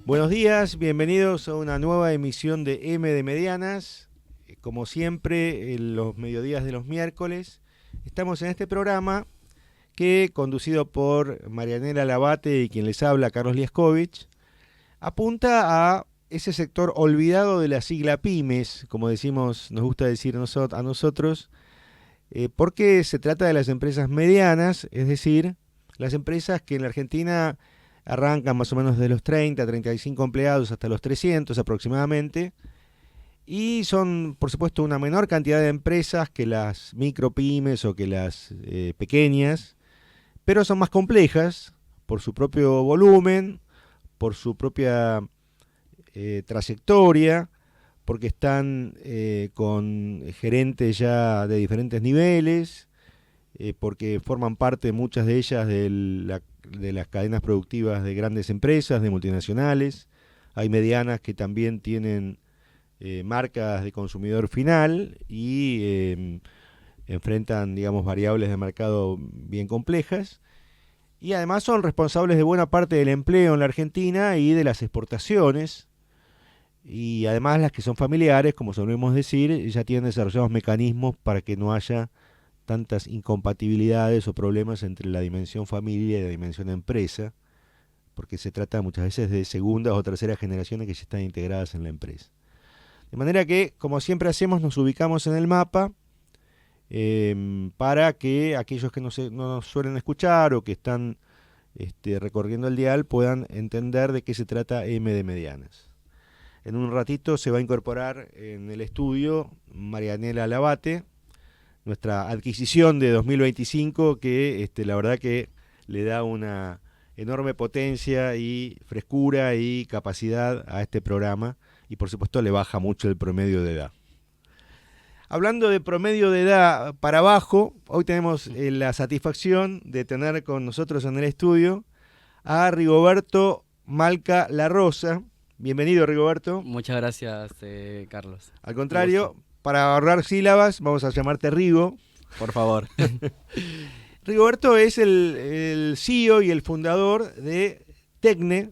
Buenos días, bienvenidos a una nueva emisión de M de Medianas. Como siempre, en los mediodías de los miércoles, estamos en este programa que, conducido por Marianela Labate y quien les habla, Carlos Lieskovich, apunta a ese sector olvidado de la sigla pymes, como decimos, nos gusta decir a nosotros, porque se trata de las empresas medianas, es decir, las empresas que en la Argentina arrancan más o menos de los 30, 35 empleados hasta los 300 aproximadamente, y son, por supuesto, una menor cantidad de empresas que las micropymes o que las pequeñas, pero son más complejas por su propio volumen, por su propia trayectoria, porque están con gerentes ya de diferentes niveles, porque forman parte muchas de ellas de las cadenas productivas de grandes empresas, de multinacionales. Hay medianas que también tienen marcas de consumidor final y enfrentan, digamos, variables de mercado bien complejas. Y además son responsables de buena parte del empleo en la Argentina y de las exportaciones. Y además las que son familiares, como solemos decir, ya tienen desarrollados mecanismos para que no haya tantas incompatibilidades o problemas entre la dimensión familia y la dimensión empresa, porque se trata muchas veces de segundas o terceras generaciones que ya están integradas en la empresa. De manera que, como siempre hacemos, nos ubicamos en el mapa para que aquellos que no nos suelen escuchar o que están recorriendo el dial puedan entender de qué se trata M de Medianas. En un ratito se va a incorporar en el estudio Marianela Labate, nuestra adquisición de 2025, que la verdad que le da una enorme potencia y frescura y capacidad a este programa, y por supuesto le baja mucho el promedio de edad. Hablando de promedio de edad para abajo, hoy tenemos la satisfacción de tener con nosotros en el estudio a Rigoberto Malca La Rosa. Bienvenido, Rigoberto. Muchas gracias, Carlos. Al contrario, para ahorrar sílabas, vamos a llamarte Rigo. Por favor. Rigoberto es el CEO y el fundador de Tecne.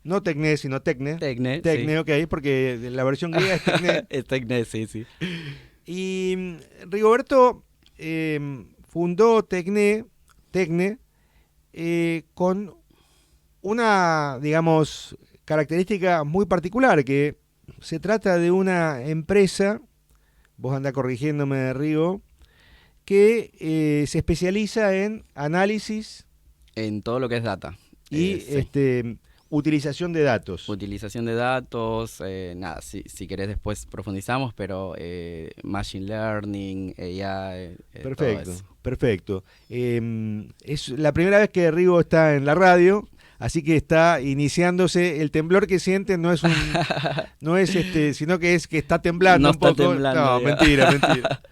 No Tecne, sino Tecne. Tecne, Tecne, sí. Ok, porque la versión griega es Tecne. Es Tecne, sí, sí. Y Rigoberto fundó Tecne con una, digamos, característica muy particular, que se trata de una empresa, vos andá corrigiéndome, Rigo, que se especializa en análisis En todo lo que es data. y Sí. Utilización de datos. Utilización de datos, nada, si querés después profundizamos, pero Machine Learning, AI, todo Perfecto, eso. perfecto. Es la primera vez que Rigo está en la radio, así que está iniciándose. El temblor que siente no es sino que es que está temblando No un está poco. temblando, No, digamos. mentira.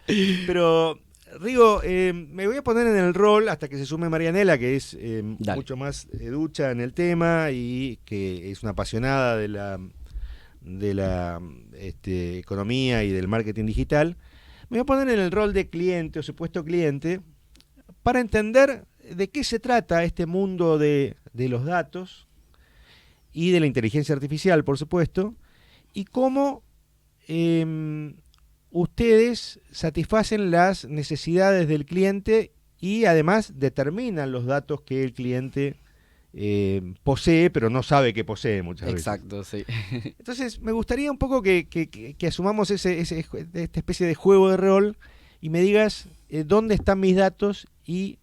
Pero Rigo, me voy a poner en el rol hasta que se sume Marianela, que es Dale. mucho más ducha en el tema y que es una apasionada de la economía y del marketing digital. Me voy a poner en el rol de cliente o supuesto cliente para entender de qué se trata este mundo de los datos y de la inteligencia artificial, por supuesto, y cómo ustedes satisfacen las necesidades del cliente y además determinan los datos que el cliente posee, pero no sabe que posee muchas veces. Exacto, sí. Entonces, me gustaría un poco que asumamos esta especie de juego de rol y me digas dónde están mis datos y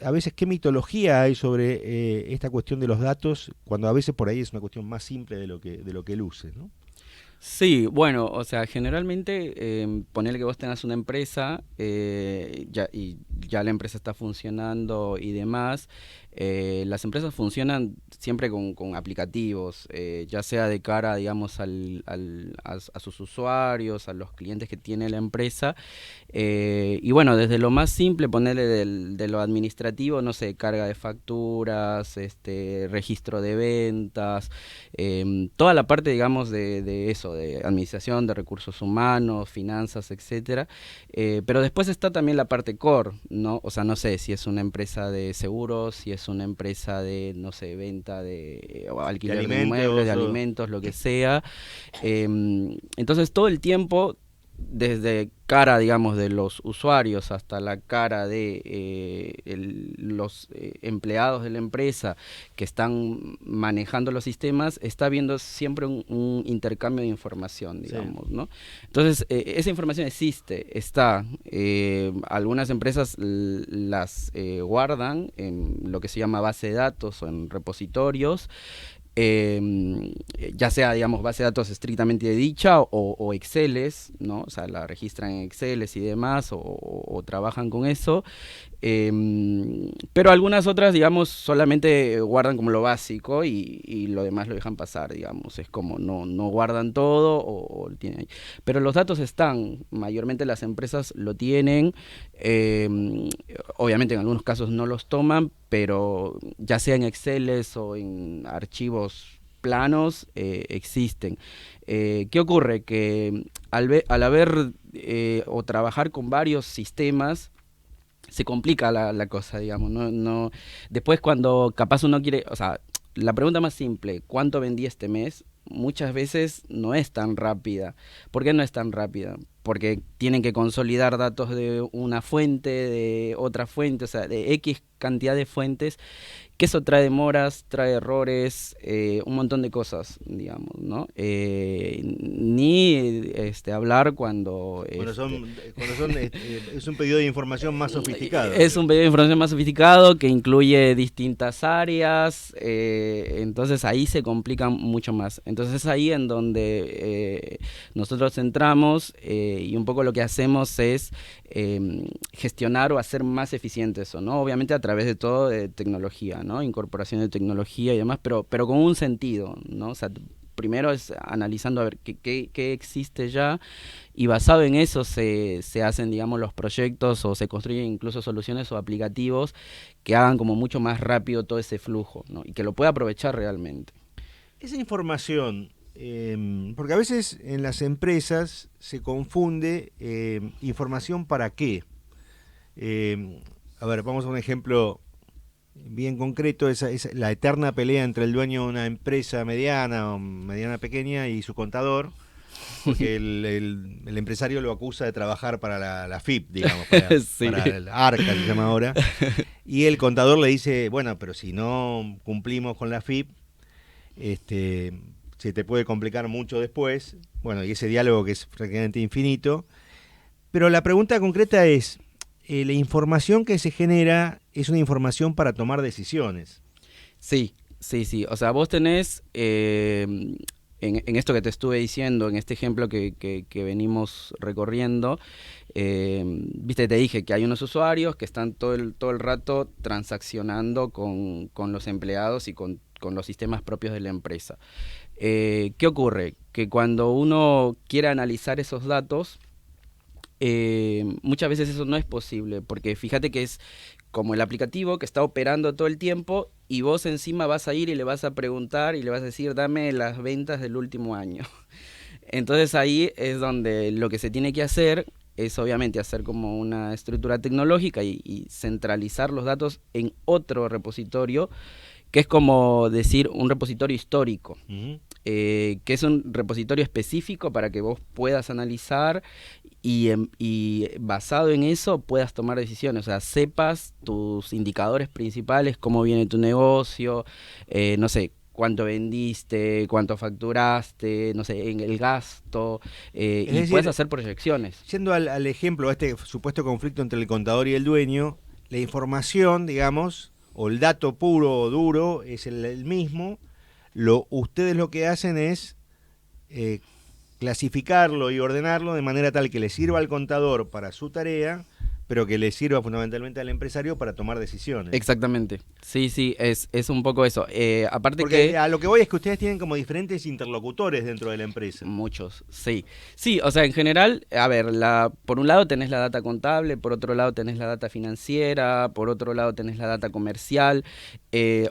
a veces qué mitología hay sobre esta cuestión de los datos, cuando a veces por ahí es una cuestión más simple de lo que luce, ¿no? Sí, bueno, o sea, generalmente ponele que vos tengas una empresa y ya la empresa está funcionando y demás. Las empresas funcionan siempre con aplicativos, ya sea de cara, digamos, a sus usuarios, a los clientes que tiene la empresa. Y bueno, desde lo más simple, ponerle de lo administrativo, no sé, carga de facturas, registro de ventas, toda la parte, digamos, de eso, de administración, de recursos humanos, finanzas, etcétera. Pero después está también la parte core, ¿no? O sea, no sé si es una empresa de seguros, si es una empresa de, no sé, venta o alquiler de alimentos, inmuebles, de alimentos, lo que sea. Entonces todo el tiempo, desde cara, digamos, de los usuarios hasta la cara de los empleados de la empresa que están manejando los sistemas, está habiendo siempre un intercambio de información, digamos, sí, ¿no? Entonces, esa información existe, está. Algunas empresas las guardan en lo que se llama base de datos o en repositorios, ya sea, digamos, base de datos estrictamente dicha o Exceles, ¿no? O sea, la registran en Exceles y demás, o trabajan con eso. Pero algunas otras, digamos, solamente guardan como lo básico y lo demás lo dejan pasar, digamos. Es como no guardan todo o tienen ahí. Pero los datos están, mayormente las empresas lo tienen. Obviamente en algunos casos no los toman, pero ya sea en Exceles o en archivos planos, existen. ¿Qué ocurre? Que al haber o trabajar con varios sistemas, se complica la cosa, digamos, no. Después cuando capaz uno quiere, o sea, la pregunta más simple, ¿cuánto vendí este mes? Muchas veces no es tan rápida. ¿Por qué no es tan rápida? Porque tienen que consolidar datos de una fuente, de otra fuente, o sea, de X cantidad de fuentes, que eso trae demoras, trae errores, un montón de cosas, digamos, ¿no? Ni hablar cuando... es un pedido de información más sofisticado. Es un pedido de información más sofisticado que incluye distintas áreas, entonces ahí se complica mucho más. Entonces es ahí en donde nosotros entramos y un poco lo que hacemos es gestionar o hacer más eficiente eso, ¿no? Obviamente a través de todo de tecnología, ¿no? Incorporación de tecnología y demás, pero con un sentido, ¿no? O sea, primero es analizando a ver qué existe ya, y basado en eso se hacen, digamos, los proyectos o se construyen incluso soluciones o aplicativos que hagan como mucho más rápido todo ese flujo, ¿no? Y que lo pueda aprovechar realmente. Esa información, porque a veces en las empresas se confunde información para qué. A ver, vamos a un ejemplo bien concreto, es la eterna pelea entre el dueño de una empresa mediana o mediana pequeña y su contador, porque el empresario lo acusa de trabajar para la FIP, digamos, sí, para el ARCA se llama ahora, y el contador le dice, bueno, pero si no cumplimos con la FIP, se te puede complicar mucho después. Bueno, y ese diálogo que es prácticamente infinito. Pero la pregunta concreta es, la información que se genera es una información para tomar decisiones. Sí. O sea, vos tenés, en esto que te estuve diciendo, en este ejemplo que venimos recorriendo, viste, te dije que hay unos usuarios que están todo el rato transaccionando con los empleados y con los sistemas propios de la empresa. ¿Qué ocurre? Que cuando uno quiere analizar esos datos, muchas veces eso no es posible, porque fíjate que es como el aplicativo que está operando todo el tiempo y vos encima vas a ir y le vas a preguntar y le vas a decir, dame las ventas del último año. Entonces ahí es donde lo que se tiene que hacer es obviamente hacer como una estructura tecnológica y centralizar los datos en otro repositorio, que es como decir un repositorio histórico, que es un repositorio específico para que vos puedas analizar y basado en eso puedas tomar decisiones, o sea, sepas tus indicadores principales, cómo viene tu negocio, no sé, cuánto vendiste, cuánto facturaste, no sé, en el gasto, y decir, puedes hacer proyecciones. Yendo al ejemplo, a este supuesto conflicto entre el contador y el dueño, la información, digamos, o el dato puro o duro es el mismo. Ustedes lo que hacen es clasificarlo y ordenarlo de manera tal que le sirva al contador para su tarea, pero que le sirva fundamentalmente al empresario para tomar decisiones. Exactamente. Sí, es un poco eso. Aparte porque a lo que voy es que ustedes tienen como diferentes interlocutores dentro de la empresa. Muchos, sí. Sí, o sea, en general, a ver, por un lado tenés la data contable, por otro lado tenés la data financiera, por otro lado tenés la data comercial.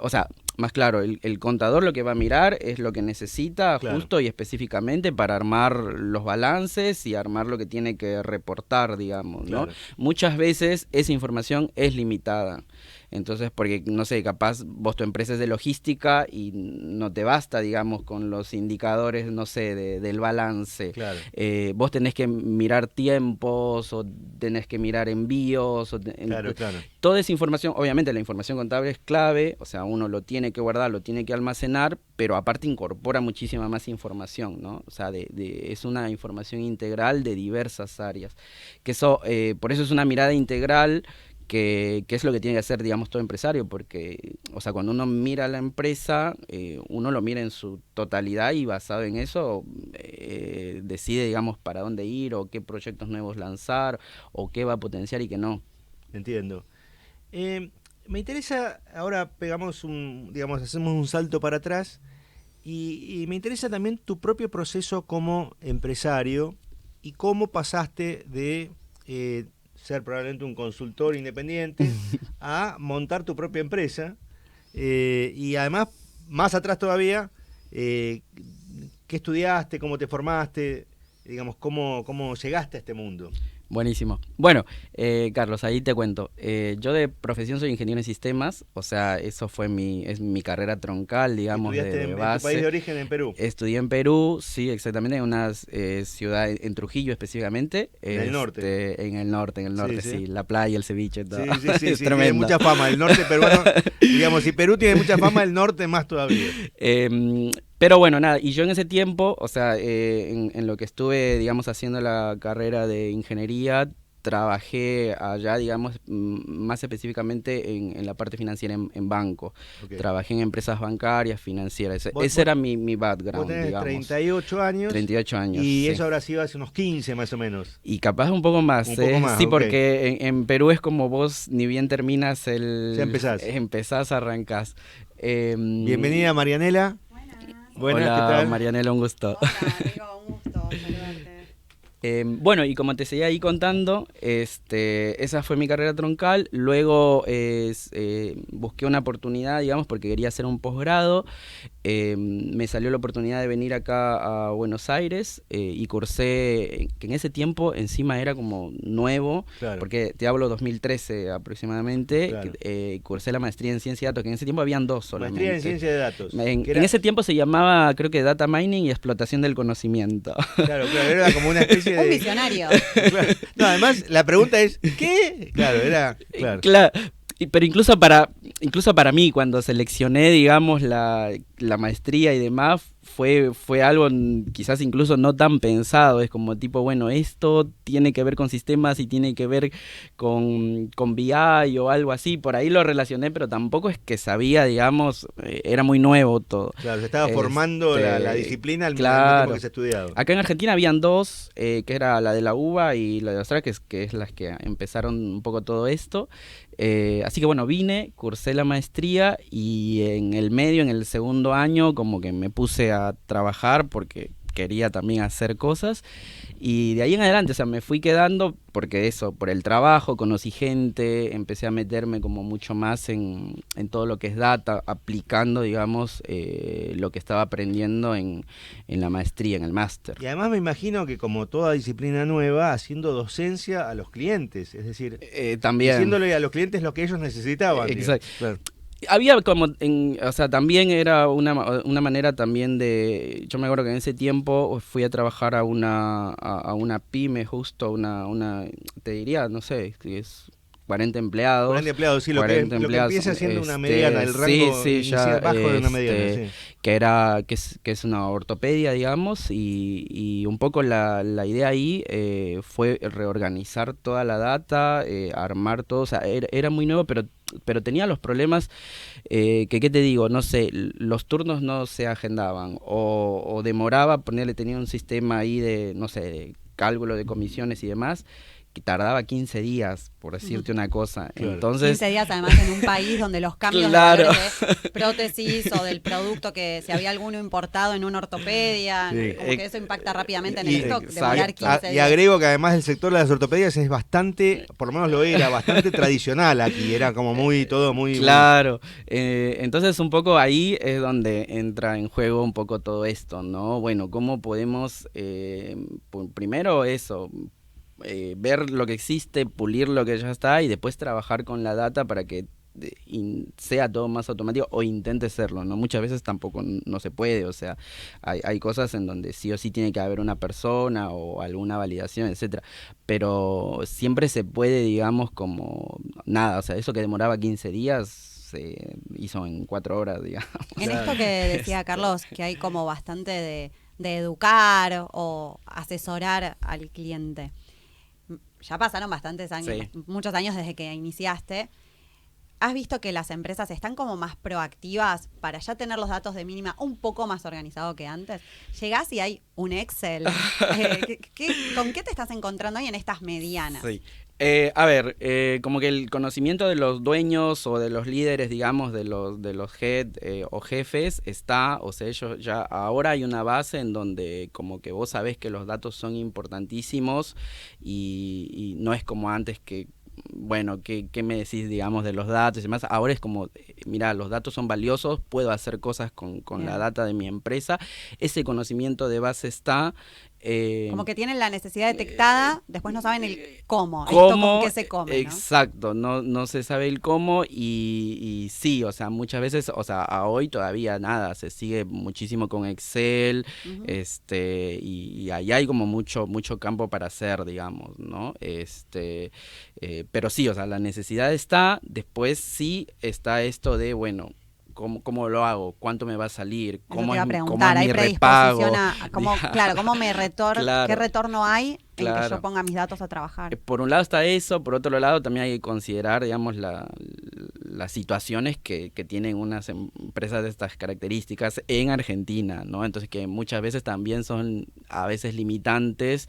O sea, más claro, el contador lo que va a mirar es lo que necesita, claro, justo y específicamente para armar los balances y armar lo que tiene que reportar, digamos, ¿no? Claro. Muchas veces esa información es limitada. Entonces, porque, no sé, capaz vos tu empresa es de logística y no te basta, digamos, con los indicadores, no sé, del balance. Claro. Vos tenés que mirar tiempos o tenés que mirar envíos. Claro. Toda esa información, obviamente la información contable es clave, o sea, uno lo tiene que guardar, lo tiene que almacenar, pero aparte incorpora muchísima más información, ¿no? O sea, es una información integral de diversas áreas. Que eso, por eso es una mirada integral que es lo que tiene que hacer, digamos, todo empresario, porque, o sea, cuando uno mira la empresa, uno lo mira en su totalidad y basado en eso decide, digamos, para dónde ir o qué proyectos nuevos lanzar o qué va a potenciar y qué no. Entiendo. Me interesa, ahora hacemos un salto para atrás y me interesa también tu propio proceso como empresario y cómo pasaste de ser probablemente un consultor independiente a montar tu propia empresa y además, más atrás todavía, qué estudiaste, cómo te formaste, digamos, cómo llegaste a este mundo. Buenísimo. Bueno, Carlos, ahí te cuento. Yo de profesión soy ingeniero en sistemas, o sea, eso fue es mi carrera troncal, digamos, ¿Estudiaste de en base. tu país de origen, en Perú? Estudié en Perú, sí, exactamente, en una ciudad, en Trujillo específicamente. En el norte. En el norte, sí, la playa, el ceviche, todo. Sí, Es tiene tremendo. mucha fama. El norte peruano, digamos, si Perú tiene mucha fama, el norte más todavía. Pero bueno, nada, y yo en ese tiempo, o sea, en lo que estuve, digamos, haciendo la carrera de ingeniería, trabajé allá, digamos, más específicamente en la parte financiera en banco. Okay. Trabajé en empresas bancarias, financieras. Ese era mi background, vos tenés digamos. 38 años. 38 años, y sí. eso habrá sido hace unos 15 más o menos. Y capaz un poco más, un poco más, sí, okay. Porque en Perú es como vos ni bien terminas ya empezás, arrancás. Bienvenida, Marianela. Buenas, ¿qué tal? Marianela, un gusto. Hola, amigo, un gusto saludarte. Bueno, y como te seguía ahí contando, esa fue mi carrera troncal. Luego busqué una oportunidad, digamos, porque quería hacer un posgrado. Me salió la oportunidad de venir acá a Buenos Aires y cursé, que en ese tiempo encima era como nuevo, claro. Porque te hablo 2013 aproximadamente, claro. Cursé la maestría en ciencia de datos, que en ese tiempo habían dos solamente. Maestría en ciencia de datos. En ese tiempo se llamaba, creo que Data Mining y Explotación del Conocimiento. Claro, era como una especie de... Un visionario. Claro. No, además, la pregunta es, ¿qué? Claro, era... Claro. Pero incluso para mí, cuando seleccioné, digamos, la maestría y demás, fue algo quizás incluso no tan pensado. Es como tipo, bueno, esto tiene que ver con sistemas y tiene que ver con BI o algo así. Por ahí lo relacioné, pero tampoco es que sabía, digamos, era muy nuevo todo. Claro, se estaba formando la disciplina al mismo tiempo que se estudiaba. Acá en Argentina habían dos, que era la de la UBA y la de Australia, que es las que empezaron un poco todo esto. Así que bueno, vine, cursé la maestría y en el medio, en el segundo año, como que me puse a trabajar porque quería también hacer cosas y de ahí en adelante, o sea, me fui quedando porque eso, por el trabajo, conocí gente, empecé a meterme como mucho más en todo lo que es data, aplicando, digamos, lo que estaba aprendiendo en la maestría, en el máster. Y además me imagino que como toda disciplina nueva, haciendo docencia a los clientes, es decir, también diciéndole a los clientes lo que ellos necesitaban. Exacto. Claro. Había como, o sea, también era una manera también de, yo me acuerdo que en ese tiempo fui a trabajar a una pyme justo, te diría, no sé, es 40 empleados. 40 empleados, sí, lo que empieza siendo una mediana, el rango ya, bajo de una mediana, sí. Que es una ortopedia, digamos, y un poco la idea ahí fue reorganizar toda la data, armar todo, o sea, era muy nuevo, pero tenía los problemas ¿qué te digo? No sé, los turnos no se agendaban o demoraba, tenía un sistema ahí de, no sé, de cálculo de comisiones y demás, que tardaba 15 días, por decirte una cosa. Claro. Entonces, 15 días además en un país donde los cambios de prótesis o del producto, que si había alguno importado en una ortopedia, como que eso impacta rápidamente en el stock, demorar 15 días. Y agrego que además el sector de las ortopedias es bastante, por lo menos lo era, bastante tradicional aquí, era como todo muy... Claro, entonces un poco ahí es donde entra en juego un poco todo esto, ¿no? Bueno, ¿cómo podemos, primero eso, ver lo que existe, pulir lo que ya está y después trabajar con la data para que sea todo más automático o intente serlo, ¿no? Muchas veces tampoco no se puede, o sea, hay cosas en donde sí o sí tiene que haber una persona o alguna validación, etcétera, pero siempre se puede, digamos, como nada, o sea, eso que demoraba 15 días se hizo en 4 horas, digamos. En esto que decía Carlos, que hay como bastante de educar o asesorar al cliente. Ya pasaron bastantes años, Sí. muchos años desde que iniciaste. ¿Has visto que las empresas están como más proactivas para ya tener los datos de mínima un poco más organizado que antes? Llegás y hay un Excel. ¿Con qué te estás encontrando hoy en estas medianas? Sí. A ver, como que el conocimiento de los dueños o de los líderes, digamos, de los head o jefes está, o sea, ellos ya ahora hay una base en donde como que vos sabés que los datos son importantísimos y no es como antes que, bueno, ¿qué me decís, digamos, de los datos y demás? Ahora es como, mira, los datos son valiosos, puedo hacer cosas con la data de mi empresa, ese conocimiento de base está. Como que tienen la necesidad detectada, después no saben el cómo, ¿Cómo? esto con qué se come, ¿no? Exacto, no se sabe el cómo y sí, o sea, muchas veces, o sea, a hoy todavía nada, se sigue muchísimo con Excel, y ahí hay como mucho campo para hacer, digamos, ¿no? Pero sí, o sea, la necesidad está, después sí está esto de, bueno, ¿cómo lo hago? ¿Cuánto me va a salir? ¿Cómo es mi repago? ¿Cómo me qué retorno hay en que Claro. yo ponga mis datos a trabajar? Por un lado está eso, por otro lado también hay que considerar, digamos, las situaciones que tienen unas empresas de estas características en Argentina, ¿no? Entonces que muchas veces también son a veces limitantes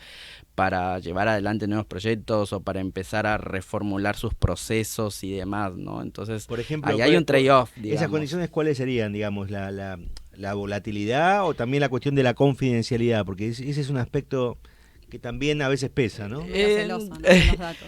para llevar adelante nuevos proyectos o para empezar a reformular sus procesos y demás, ¿no? Entonces, por ejemplo, ahí hay un trade-off, digamos. ¿Esas condiciones cuáles serían, digamos, la volatilidad o también la cuestión de la confidencialidad? Porque ese es un aspecto que también a veces pesa, ¿no? Medio celoso, ¿no? Con los datos.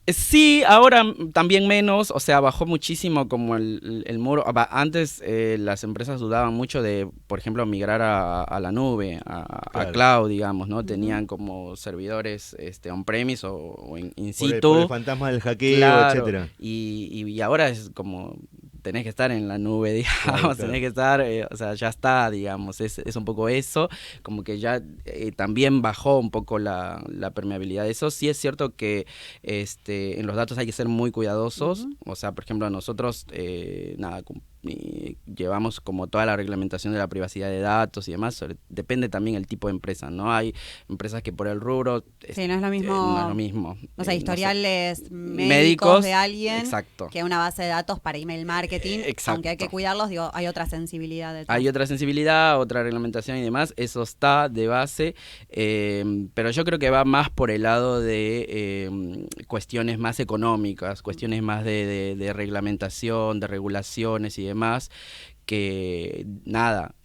Sí, ahora también menos, o sea, bajó muchísimo como el muro. Antes las empresas dudaban mucho de, por ejemplo, migrar a la nube, a cloud, digamos, ¿no? Tenían como servidores on-premise o in situ. Por el fantasma del hackeo, claro, etcétera. Y ahora es como tenés que estar en la nube, digamos, claro. Tenés que estar, o sea, ya está, digamos, es un poco eso, como que ya también bajó un poco la permeabilidad de eso. Sí es cierto que en los datos hay que ser muy cuidadosos, o sea, por ejemplo, nosotros, llevamos como toda la reglamentación de la privacidad de datos y demás, depende también el tipo de empresa, ¿no? Hay empresas que por el rubro sí, no es lo mismo, no es lo mismo. O sea, historiales no sé, médicos de alguien, exacto, que una base de datos para email marketing, aunque hay que cuidarlos, digo, hay otra sensibilidad detrás. Hay otra sensibilidad, otra reglamentación y demás, eso está de base, pero yo creo que va más por el lado de cuestiones más económicas, cuestiones más de reglamentación, de regulaciones y demás, que nada,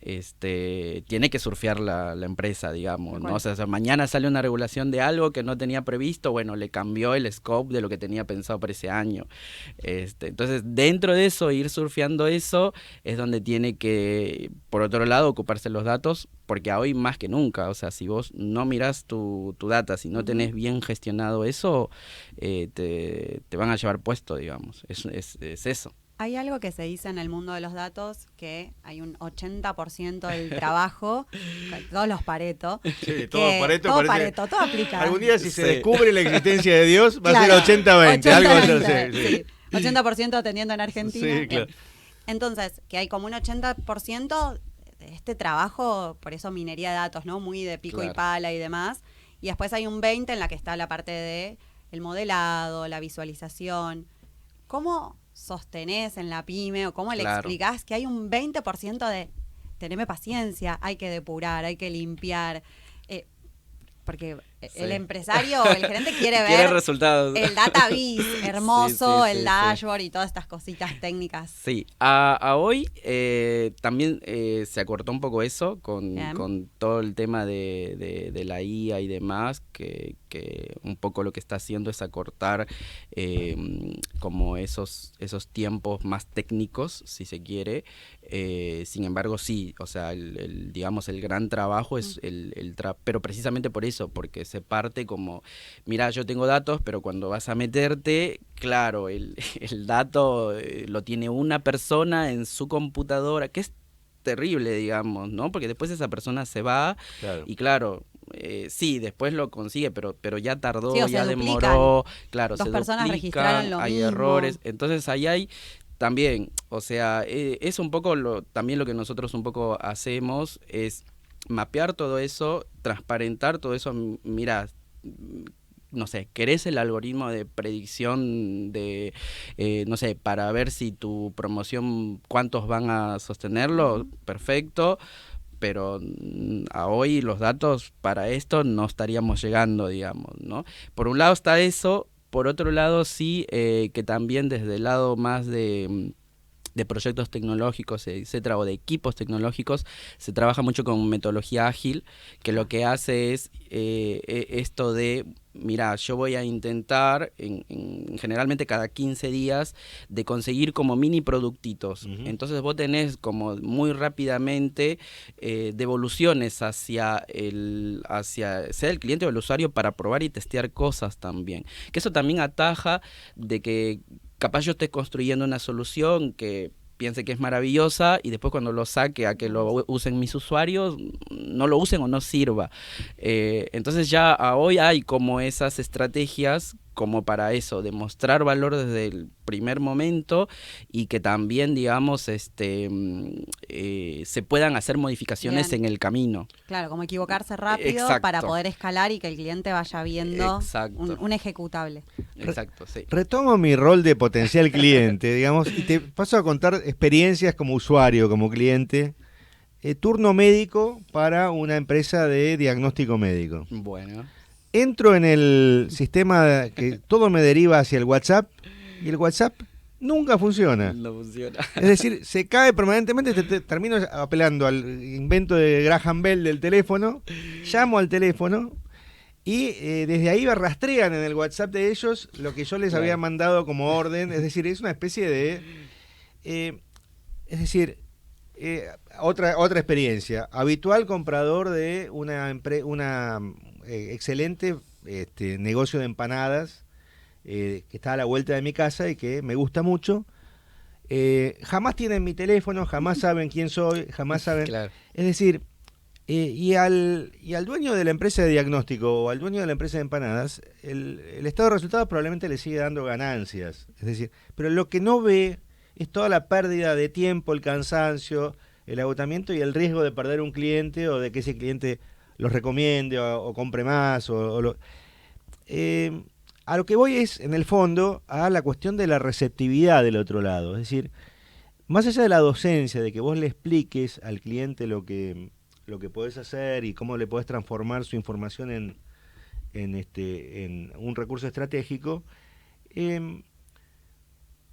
tiene que surfear la empresa, digamos, ¿no? O sea, mañana sale una regulación de algo que no tenía previsto, bueno, le cambió el scope de lo que tenía pensado para ese año. Entonces, dentro de eso, ir surfeando eso, es donde tiene que, por otro lado, ocuparse los datos, porque hoy más que nunca, o sea, si vos no mirás tu data, si no tenés bien gestionado eso, te van a llevar puesto, digamos, es eso. Hay algo que se dice en el mundo de los datos, que hay un 80% del trabajo, todos los Pareto. Sí, todo Pareto, todo aplica. Algún día si se descubre la existencia de Dios, va a ser 80-20. 80-20, algo va a ser, sí. 80% atendiendo en Argentina. Sí, claro. Entonces, que hay como un 80% de este trabajo, por eso minería de datos, ¿no? Muy de pico y pala y demás. Y después hay un 20% en la que está la parte de el modelado, la visualización. ¿Cómo sostenés en la pyme o cómo le explicás que hay un 20% de teneme paciencia, hay que depurar, hay que limpiar? Porque el empresario, el gerente quiere ver resultados. El database hermoso, el dashboard y todas estas cositas técnicas. Sí, a hoy también se acortó un poco eso con todo el tema de la IA y demás, que un poco lo que está haciendo es acortar como esos tiempos más técnicos, si se quiere. Sin embargo, sí, o sea, digamos, el gran trabajo es pero precisamente por eso, porque se parte como, mira, yo tengo datos, pero cuando vas a meterte, claro, el dato lo tiene una persona en su computadora, que es terrible, digamos, ¿no? Porque después esa persona se va Claro. y claro, sí, después lo consigue, pero ya tardó, Sí, o ya se duplican. demoró, claro, Dos se personas registraron duplican, lo hay mismo. errores, entonces ahí hay también, o sea, es un poco también lo que nosotros un poco hacemos es mapear todo eso, transparentar todo eso. Mira, no sé, ¿querés el algoritmo de predicción de, no sé, para ver si tu promoción, cuántos van a sostenerlo? Perfecto, pero a hoy los datos para esto no estaríamos llegando, digamos, ¿no? Por un lado está eso, por otro lado sí, que también desde el lado más de proyectos tecnológicos, etcétera, o de equipos tecnológicos, se trabaja mucho con metodología ágil, que lo que hace es esto de, mira, yo voy a intentar, generalmente cada 15 días, de conseguir como mini productitos. Entonces vos tenés como muy rápidamente devoluciones hacia sea el cliente o el usuario para probar y testear cosas también. Que eso también ataja de que capaz yo esté construyendo una solución que piense que es maravillosa y después cuando lo saque a que lo usen mis usuarios, no lo usen o no sirva. Entonces ya hoy hay como esas estrategias como para eso, demostrar valor desde el primer momento y que también, digamos, se puedan hacer modificaciones Bien. en el camino. Claro, como equivocarse rápido para poder escalar y que el cliente vaya viendo un ejecutable. Exacto, sí. Retomo mi rol de potencial cliente, digamos, y te paso a contar experiencias como usuario, como cliente. Turno médico para una empresa de diagnóstico médico. Bueno. Entro en el sistema que todo me deriva hacia el WhatsApp y el WhatsApp nunca funciona. No funciona. Es decir, se cae permanentemente, termino apelando al invento de Graham Bell del teléfono, llamo al teléfono y desde ahí me rastrean en el WhatsApp de ellos lo que yo les había mandado como orden. Es decir, es una especie de... otra experiencia. Habitual comprador de una excelente negocio de empanadas que está a la vuelta de mi casa y que me gusta mucho. Jamás tienen mi teléfono, jamás saben quién soy, jamás saben... Claro. Es decir, y al dueño de la empresa de diagnóstico o al dueño de la empresa de empanadas, el estado de resultados probablemente le sigue dando ganancias. Es decir, pero lo que no ve es toda la pérdida de tiempo, el cansancio, el agotamiento y el riesgo de perder un cliente o de que ese cliente los recomiende o compre más. A lo que voy es, en el fondo, a la cuestión de la receptividad del otro lado. Es decir, más allá de la docencia, de que vos le expliques al cliente lo que podés hacer y cómo le podés transformar su información en un recurso estratégico,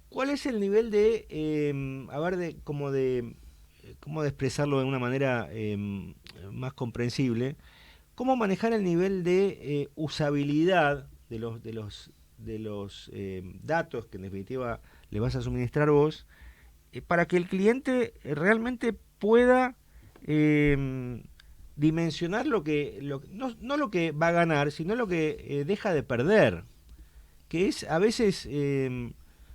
¿cuál es el nivel cómo de expresarlo de una manera más comprensible? ¿Cómo manejar el nivel de usabilidad de los datos que en definitiva le vas a suministrar vos para que el cliente realmente pueda dimensionar no lo que va a ganar, sino lo que deja de perder, que es a veces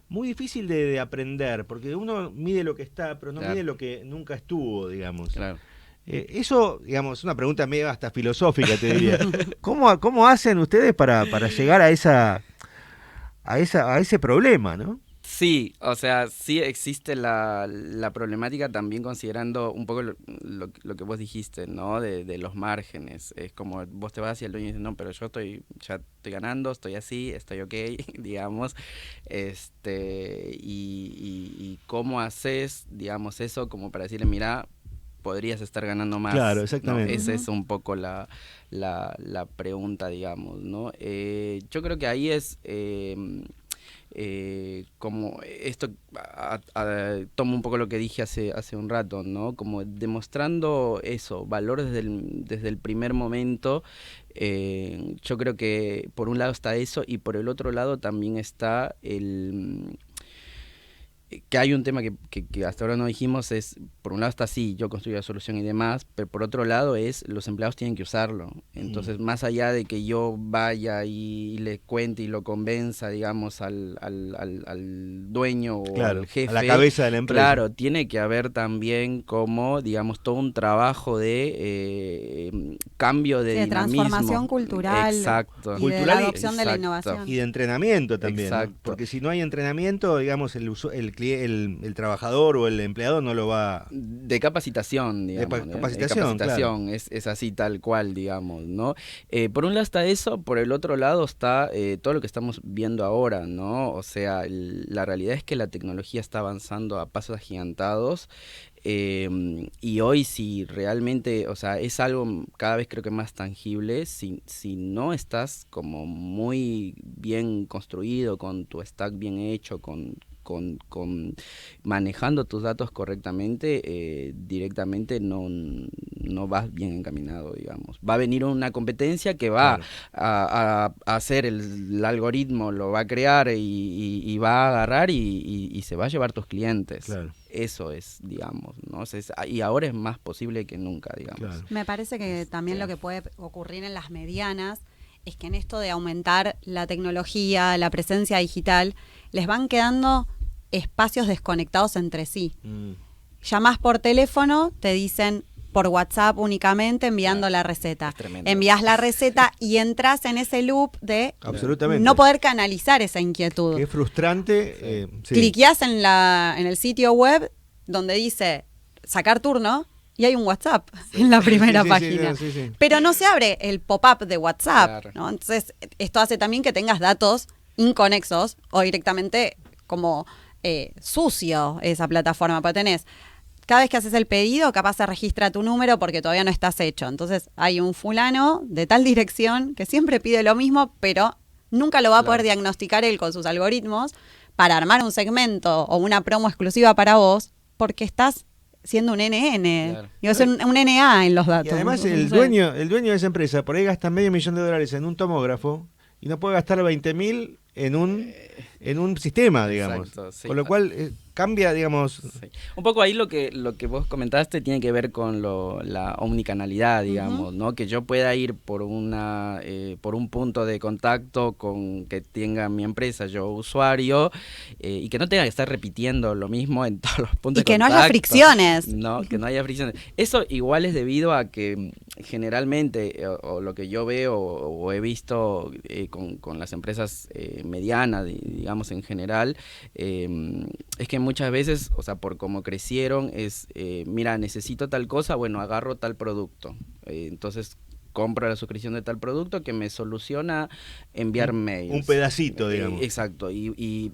muy difícil de aprender, porque uno mide lo que está, pero no mide lo que nunca estuvo, digamos. Claro. Eso, digamos, es una pregunta medio hasta filosófica, te diría. ¿Cómo hacen ustedes para llegar a ese problema, no? Sí, o sea, sí existe la problemática también considerando un poco lo que vos dijiste, ¿no? De los márgenes. Es como vos te vas y el dueño dice, no, pero yo ya estoy ganando, estoy así, estoy ok, digamos. Y cómo haces, digamos, eso como para decirle, mira, podrías estar ganando más. Claro, exactamente. ¿No? Esa es un poco la pregunta, digamos, ¿no? Yo creo que ahí es... como esto tomo un poco lo que dije hace un rato, ¿no? Como demostrando eso, valor desde el primer momento. Yo creo que por un lado está eso y por el otro lado también está que hay un tema que hasta ahora no dijimos es, por un lado está así, yo construyo la solución y demás, pero por otro lado es, los empleados tienen que usarlo. Entonces, más allá de que yo vaya y le cuente y lo convenza, digamos, al dueño o Claro, al jefe. a la cabeza de la empresa. Claro, tiene que haber también como, digamos, todo un trabajo de cambio de dinamismo. Transformación cultural. Exacto. Y Cultural de la y- adopción de la exacto. innovación. Y de entrenamiento también, ¿no? Exacto. Porque si no hay entrenamiento, digamos, el trabajador o el empleado no lo va... De capacitación, digamos. Capacitación, capacitación, es así tal cual, digamos, ¿no? Por un lado está eso, por el otro lado está todo lo que estamos viendo ahora, ¿no? O sea, la realidad es que la tecnología está avanzando a pasos agigantados. Y hoy si realmente, o sea, es algo cada vez creo que más tangible, si no estás como muy bien construido, con tu stack bien hecho, con manejando tus datos correctamente, directamente no vas bien encaminado, digamos. Va a venir una competencia que va a hacer el algoritmo, lo va a crear y va a agarrar y se va a llevar tus clientes. Claro. Eso es, digamos, ¿no? Y ahora es más posible que nunca, digamos. Claro. Me parece que también lo que puede ocurrir en las medianas es que en esto de aumentar la tecnología, la presencia digital, les van quedando espacios desconectados entre sí. Llamás por teléfono, te dicen por WhatsApp únicamente enviando la receta. Es tremendo. Envías la receta y entras en ese loop de Absolutamente. no poder canalizar esa inquietud. Que es frustrante. Sí. Cliqueás en el sitio web donde dice sacar turno y hay un WhatsApp en la primera Sí, sí, página. sí. Pero no se abre el pop-up de WhatsApp, Claro. ¿no? Entonces, esto hace también que tengas datos inconexos o directamente como sucio esa plataforma, porque tenés, cada vez que haces el pedido, capaz se registra tu número porque todavía no estás hecho. Entonces, hay un fulano de tal dirección que siempre pide lo mismo, pero nunca lo va a poder diagnosticar él con sus algoritmos para armar un segmento o una promo exclusiva para vos, porque estás siendo un NN. Claro. Digo, es un NA en los datos. Y además el Entonces, dueño de esa empresa por ahí gasta $500,000 en un tomógrafo y no puede gastar 20.000 en un sistema, digamos. Exacto, sí. Con lo cual cambia, digamos... Sí. Un poco ahí lo que vos comentaste tiene que ver con la omnicanalidad, digamos, ¿no? Que yo pueda ir por un punto de contacto con que tenga mi empresa, yo usuario, y que no tenga que estar repitiendo lo mismo en todos los puntos y que de no contacto. haya fricciones. No, que no haya fricciones. Eso igual es debido a que generalmente, o lo que yo veo o he visto con las empresas medianas, digamos en general, es que muchas veces, o sea, por cómo crecieron, es, mira, necesito tal cosa, bueno, agarro tal producto. Entonces compro la suscripción de tal producto que me soluciona enviar mails. Un pedacito, digamos. Exacto, y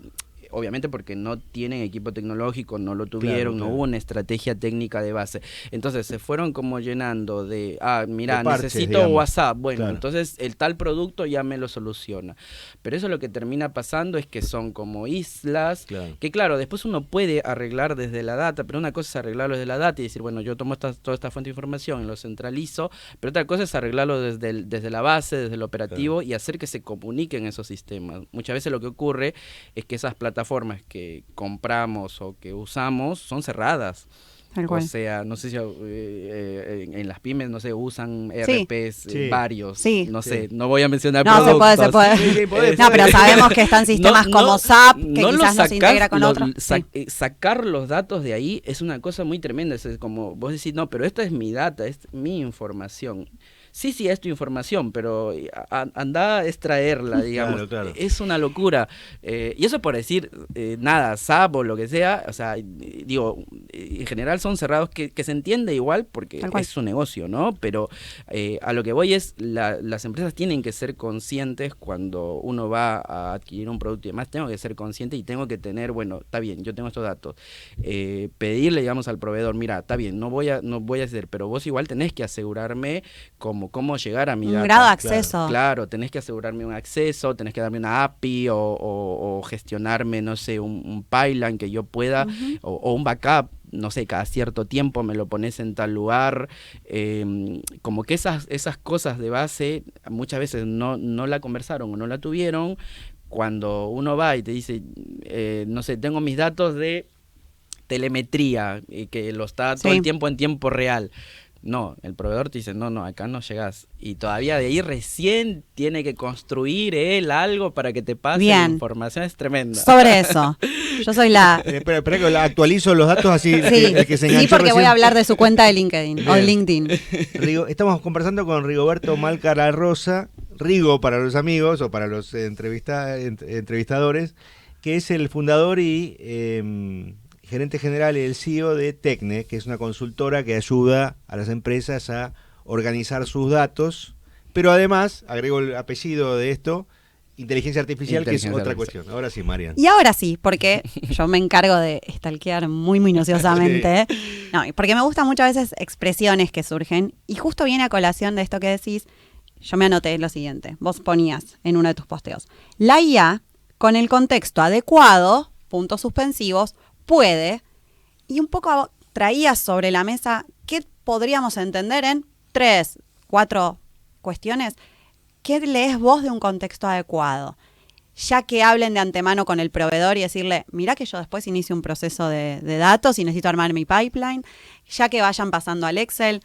obviamente porque no tienen equipo tecnológico, no lo tuvieron, Claro. no hubo una estrategia técnica de base. Entonces se fueron como llenando de, mira, De parches, necesito digamos. WhatsApp, bueno, Claro. entonces el tal producto ya me lo soluciona. Pero eso lo que termina pasando es que son como islas, Claro. que claro, después uno puede arreglar desde la data, pero una cosa es arreglarlo desde la data y decir, bueno, yo tomo toda esta fuente de información y lo centralizo, pero otra cosa es arreglarlo desde la base, desde el operativo, y hacer que se comuniquen esos sistemas. Muchas veces lo que ocurre es que esas plataformas que compramos o que usamos son cerradas. Tal cual. O sea, no sé si en las pymes, no sé, usan Sí. ERPs Sí. varios. Sí. No sé, Sí. no voy a mencionar No, se puede, se productos. puede. Sí, podés. No, pero sabemos que están sistemas como SAP, que lo quizás no se integra con lo- otros. sa- Sí. Sacar los datos de ahí es una cosa muy tremenda. Es como vos decís, no, pero esta es mi data, es mi información. Sí, es tu información, pero anda a extraerla, digamos. Claro. Es una locura. Y eso por decir, nada, SAP o lo que sea, o sea, digo, en general son cerrados que se entiende igual porque Tal cual. es su negocio, ¿no? Pero a lo que voy es, las empresas tienen que ser conscientes cuando uno va a adquirir un producto y demás, tengo que ser consciente y tengo que tener, bueno, está bien, yo tengo estos datos. Pedirle, digamos, al proveedor, mira, está bien, no voy a hacer, pero vos igual tenés que asegurarme cómo llegar a mi Un data. grado de acceso. Claro, tenés que asegurarme un acceso, tenés que darme una API o gestionarme, no sé, un pipeline que yo pueda, o un backup, no sé, cada cierto tiempo me lo pones en tal lugar. Como que esas cosas de base muchas veces no la conversaron o no la tuvieron, cuando uno va y te dice, no sé, tengo mis datos de telemetría, que lo está todo el tiempo en tiempo real. No, el proveedor te dice, no, acá no llegás. Y todavía de ahí recién tiene que construir él algo para que te pase la información. Es tremenda. Sobre eso. Yo soy la... Espera que actualizo los datos así. Sí, que se enganchó porque recién. voy a hablar de su cuenta de LinkedIn o de LinkedIn. Estamos conversando con Rigoberto Malcara Rosa, Rigo para los amigos o para los entrevistadores, que es el fundador y gerente general y el CEO de Tecne, que es una consultora que ayuda a las empresas a organizar sus datos, pero además, agrego el apellido de esto, inteligencia artificial, que es otra cuestión. Ahora sí, Marian. Y ahora sí, porque yo me encargo de stalkear muy minuciosamente, no, porque me gustan muchas veces expresiones que surgen, y justo viene a colación de esto que decís. Yo me anoté lo siguiente, vos ponías en uno de tus posteos, la IA con el contexto adecuado, puntos suspensivos, puede, y un poco traías sobre la mesa qué podríamos entender en 3, 4 cuestiones. ¿Qué lees vos de un contexto adecuado? Ya que hablen de antemano con el proveedor y decirle, mirá que yo después inicio un proceso de datos y necesito armar mi pipeline, ya que vayan pasando al Excel.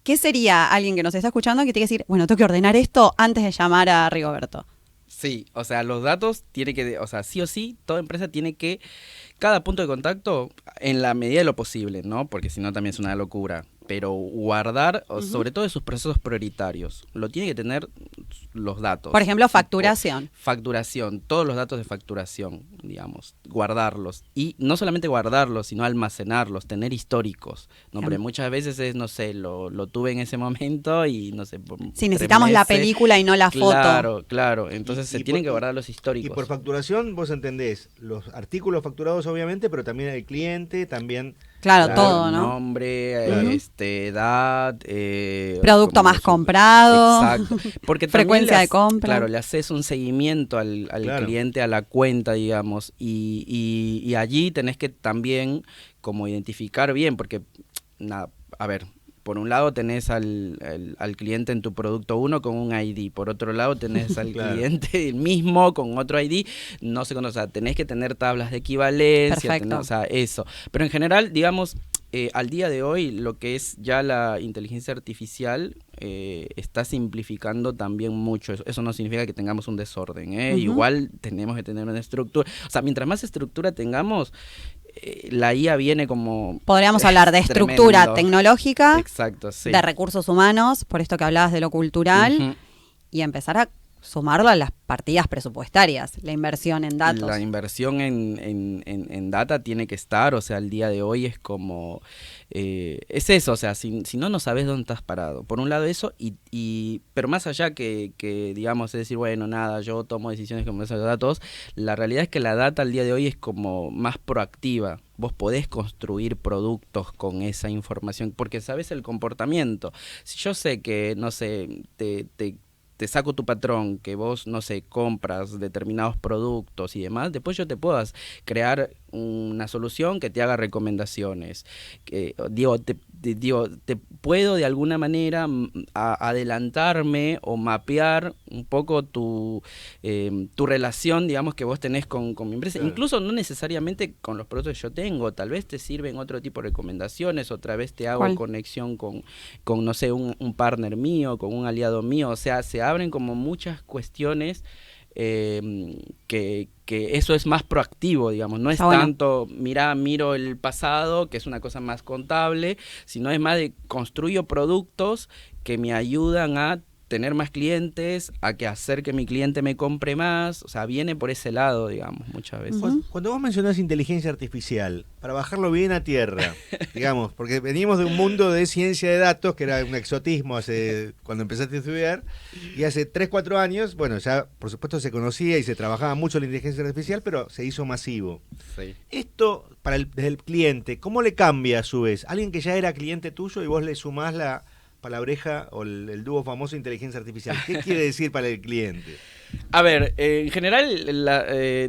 ¿Qué sería alguien que nos está escuchando que tiene que decir, bueno, tengo que ordenar esto antes de llamar a Rigoberto? Sí, o sea, los datos tiene que, o sea, sí o sí, toda empresa tiene que, cada punto de contacto, en la medida de lo posible, ¿no? Porque si no también es una locura. Pero guardar, sobre todo de sus procesos prioritarios, lo tiene que tener los datos. Por ejemplo, facturación. Facturación, todos los datos de facturación, digamos, guardarlos. Y no solamente guardarlos, sino almacenarlos, tener históricos. ¿No? Porque muchas veces es, no sé, lo tuve en ese momento y no sé. Si necesitamos la película y no la foto. Claro. Entonces se tienen que guardar los históricos. Y por facturación vos entendés los artículos facturados, obviamente, pero también el cliente, también... Claro, todo, ¿no? Nombre, edad, producto más comprado, exacto. Porque frecuencia de compra. Claro, le haces un seguimiento al cliente, a la cuenta, digamos, y allí tenés que también como identificar bien, porque, nada, a ver, por un lado tenés al cliente en tu producto 1 con un ID, por otro lado tenés al cliente mismo con otro ID, no se conoce, o sea, tenés que tener tablas de equivalencia, o sea, eso. Pero en general, digamos, al día de hoy, lo que es ya la inteligencia artificial está simplificando también mucho. Eso no significa que tengamos un desorden, igual tenemos que tener una estructura. O sea, mientras más estructura tengamos, la IA viene como... Podríamos hablar de estructura tremendo. Tecnológica, exacto, sí. De recursos humanos, por esto que hablabas de lo cultural, y empezar a sumarlo a las partidas presupuestarias, la inversión en datos. La inversión en data tiene que estar, o sea, al día de hoy es como... es eso, o sea, si no sabes dónde estás parado. Por un lado eso, pero más allá que digamos, es decir, bueno, nada, yo tomo decisiones con esos datos, la realidad es que la data al día de hoy es como más proactiva. Vos podés construir productos con esa información, porque sabés el comportamiento. Si yo sé que, no sé, te saco tu patrón, que vos, no sé, compras determinados productos y demás, después yo te puedas crear una solución que te haga recomendaciones. Te puedo de alguna manera adelantarme o mapear un poco tu relación, digamos, que vos tenés con mi empresa. Claro. Incluso no necesariamente con los productos que yo tengo, tal vez te sirven otro tipo de recomendaciones, otra vez te hago conexión con no sé, un partner mío, con un aliado mío, o sea, se abren como muchas cuestiones que eso es más proactivo, digamos, no es tanto, miro el pasado, que es una cosa más contable, sino es más de construyo productos que me ayudan a tener más clientes, a que hacer que mi cliente me compre más, o sea, viene por ese lado, digamos, muchas veces. Cuando vos mencionás inteligencia artificial, para bajarlo bien a tierra, digamos, porque venimos de un mundo de ciencia de datos, que era un exotismo cuando empezaste a estudiar, y hace 3, 4 años, bueno, ya por supuesto se conocía y se trabajaba mucho la inteligencia artificial, pero se hizo masivo. Sí. Esto, desde el cliente, ¿cómo le cambia a su vez? Alguien que ya era cliente tuyo y vos le sumás la palabreja o el dúo famoso inteligencia artificial. ¿Qué quiere decir para el cliente? A ver, en general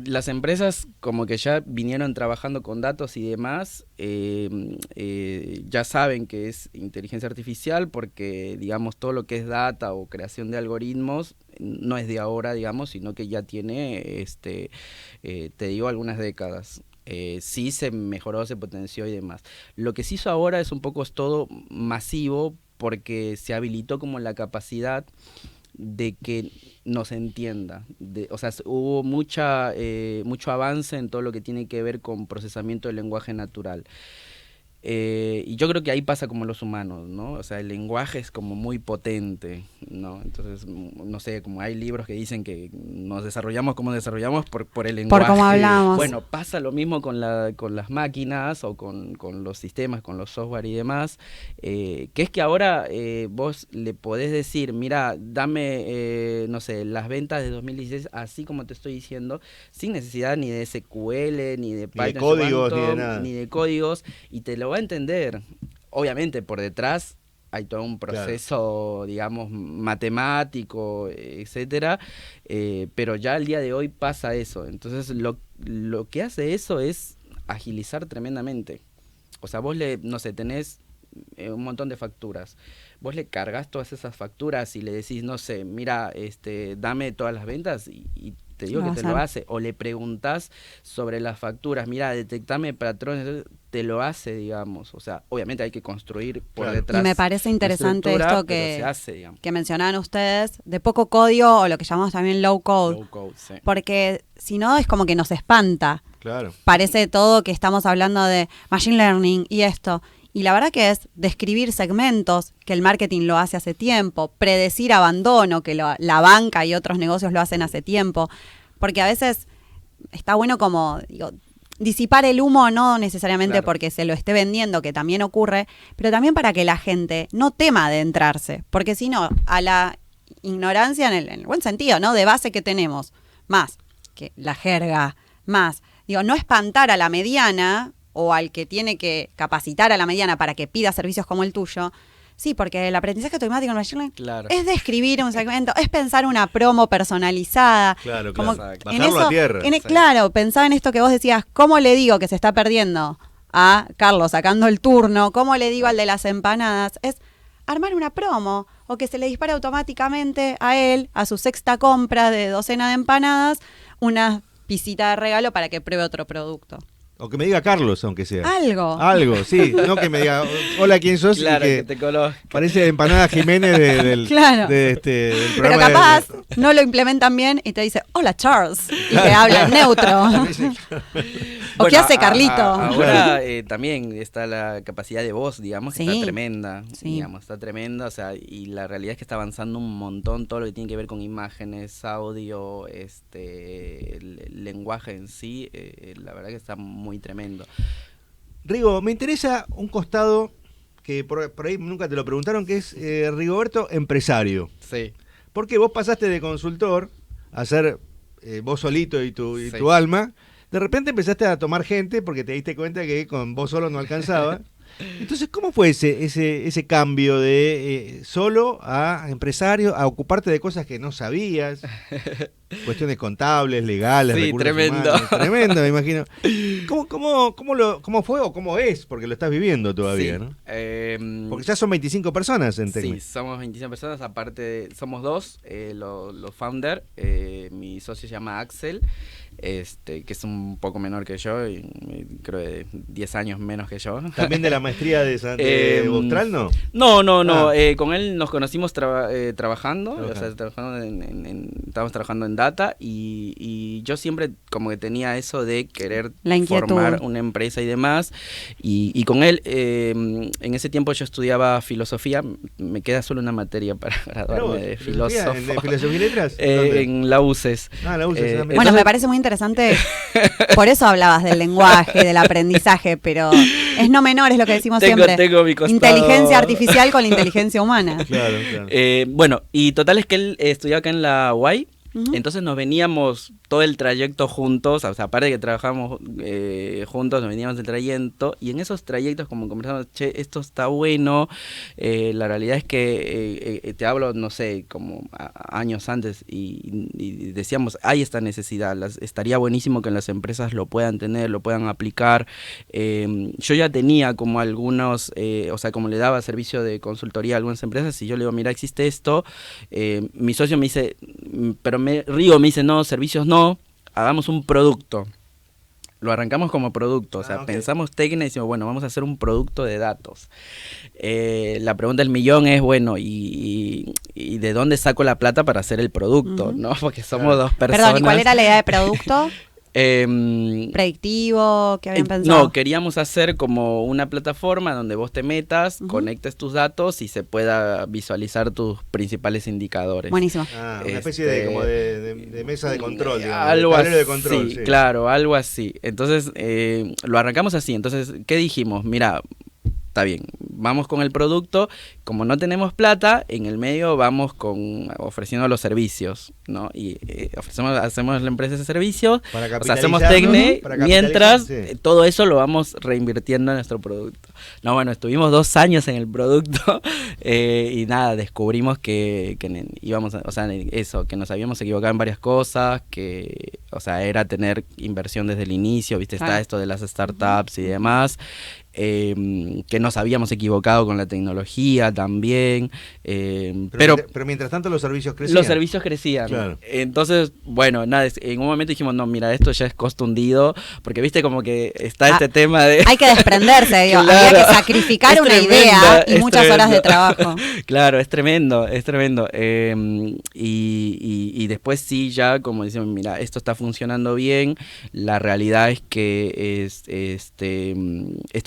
las empresas como que ya vinieron trabajando con datos y demás, ya saben que es inteligencia artificial porque, digamos, todo lo que es data o creación de algoritmos no es de ahora, digamos, sino que ya tiene, te digo, algunas décadas. Sí se mejoró, se potenció y demás. Lo que se hizo ahora es todo masivo, porque se habilitó como la capacidad de que nos entienda. O sea, hubo mucho avance en todo lo que tiene que ver con procesamiento del lenguaje natural. Y yo creo que ahí pasa como los humanos, ¿no? O sea, el lenguaje es como muy potente, ¿no? Entonces, no sé, como hay libros que dicen que nos desarrollamos como desarrollamos por el lenguaje. Por cómo hablamos. Bueno, pasa lo mismo con las máquinas o con los sistemas, con los software y demás, que es que ahora vos le podés decir, mira, dame, no sé, las ventas de 2016, así como te estoy diciendo, sin necesidad ni de SQL, ni de Python, ni de códigos, ni de nada. ni de códigos, y te lo va a entender. Obviamente por detrás hay todo un proceso, claro, digamos, matemático, etcétera, pero ya al día de hoy pasa eso. Entonces lo que hace eso es agilizar tremendamente. O sea, vos no sé, tenés un montón de facturas. Vos le cargas todas esas facturas y le decís, no sé, mira, dame todas las ventas y te digo que te lo hace. O le preguntás sobre las facturas, mira, detectame patrones, te lo hace, digamos. O sea, obviamente hay que construir por detrás. Y me parece interesante esto se hace, que mencionaban ustedes, de poco código, o lo que llamamos también low code. Low code, sí. Porque si no es como que nos espanta. Claro. Parece todo que estamos hablando de machine learning y esto. Y la verdad que es describir segmentos, que el marketing lo hace hace tiempo, predecir abandono, que la banca y otros negocios lo hacen hace tiempo, porque a veces está bueno como, digo, disipar el humo, no necesariamente claro, porque se lo esté vendiendo, que también ocurre, pero también para que la gente no tema adentrarse, porque si no, a la ignorancia en el buen sentido, ¿no? De base que tenemos, más que la jerga, más, digo, no espantar a la mediana o al que tiene que capacitar a la mediana para que pida servicios como el tuyo. Sí, porque el aprendizaje automático en Machine Learning claro, es describir un segmento, es pensar una promo personalizada. Claro, como claro. Bajarlo a tierra. Sí. Claro, pensaba en esto que vos decías, ¿cómo le digo que se está perdiendo a Carlos sacando el turno? ¿Cómo le digo al de las empanadas? Es armar una promo o que se le dispare automáticamente a él, a su sexta compra de docena de empanadas, una pisita de regalo para que pruebe otro producto. O que me diga Carlos, aunque sea. Algo, sí. No que me diga, hola, ¿quién sos? Claro, y que te conozca. Parece Empanada Jiménez del programa. Pero capaz no lo implementan bien y te dice, hola, Charles. Y te habla en neutro. ¿O qué hace Carlito? Ahora también está la capacidad de voz, digamos, que sí, está tremenda. Sí. Digamos, está tremenda. O sea, y la realidad es que está avanzando un montón todo lo que tiene que ver con imágenes, audio, el lenguaje en sí. La verdad que está muy tremendo. Rigo, me interesa un costado que por ahí nunca te lo preguntaron, que es Rigoberto empresario. Sí. Porque vos pasaste de consultor a ser vos solito y sí, tu alma. De repente empezaste a tomar gente porque te diste cuenta que con vos solo no alcanzaba. Entonces, ¿cómo fue ese cambio de solo a empresario, a ocuparte de cosas que no sabías? Cuestiones contables, legales, sí, recursos tremendo. humanos. Tremendo, me imagino. ¿Cómo fue o cómo es? Porque lo estás viviendo todavía, sí, ¿no? Porque ya son 25 personas en Tecmi. Sí, somos 25 personas, aparte somos dos, los founders, mi socio se llama Axel, que es un poco menor que yo, creo de 10 años menos que yo. ¿También de la maestría de Bostral, no? No, con él nos conocimos trabajando, o sea, estábamos trabajando en data y yo siempre como que tenía eso de querer formar una empresa y demás, y con él, en ese tiempo yo estudiaba filosofía, me queda solo una materia para graduarme de filósofo. ¿En filosofía y letras? En la UCES. La UCES. Bueno, me parece muy interesante, por eso hablablas del lenguaje, del aprendizaje, pero es no menor, es lo que decimos siempre. Tengo mi costado. Inteligencia artificial con la inteligencia humana. Claro. Bueno, y total es que él estudió acá en la UAI. Entonces nos veníamos todo el trayecto juntos, o sea, aparte de que trabajamos juntos, nos veníamos del trayecto, y en esos trayectos como conversamos, che, esto está bueno, la realidad es que te hablo, no sé, como años antes, y decíamos, hay esta necesidad, estaría buenísimo que las empresas lo puedan tener, lo puedan aplicar. Yo ya tenía como algunos, o sea, como le daba servicio de consultoría a algunas empresas, y yo le digo, mira, existe esto, mi socio me dice, pero me río, me dice, no, servicios no, hagamos un producto. Lo arrancamos como producto, o sea, pensamos técnica y decimos, bueno, vamos a hacer un producto de datos. La pregunta del millón es, bueno, ¿y de dónde saco la plata para hacer el producto? ¿No? Porque somos dos personas. Perdón, ¿y cuál era la idea de producto? ¿Predictivo? ¿Qué habían pensado? No, queríamos hacer como una plataforma donde vos te metas, conectes tus datos y se pueda visualizar tus principales indicadores. Buenísimo. Una especie de, como de mesa de control, digamos, algo tablero así, de control. Sí, claro, algo así. Entonces, lo arrancamos así. Entonces, ¿qué dijimos? Mira, está bien, vamos con el producto, como no tenemos plata, en el medio vamos ofreciendo los servicios, ¿no? Y hacemos la empresa de servicios, o sea, hacemos Tecne, mientras todo eso lo vamos reinvirtiendo en nuestro producto. No, bueno, estuvimos 2 años en el producto y nada, descubrimos que íbamos, o sea, eso, que nos habíamos equivocado en varias cosas, que, o sea, era tener inversión desde el inicio, ¿viste? Está esto de las startups y demás. Que nos habíamos equivocado con la tecnología también, pero mientras tanto los servicios crecían. Los servicios crecían. Claro. Entonces, bueno, nada, en un momento dijimos, no, mira, esto ya es costo hundido, porque viste como que está este tema de... Hay que desprenderse, digo, claro, había que sacrificar una idea y muchas horas de trabajo. Claro, es tremendo, es tremendo. Y después sí, ya como decimos, mira, esto está funcionando bien, la realidad es que esto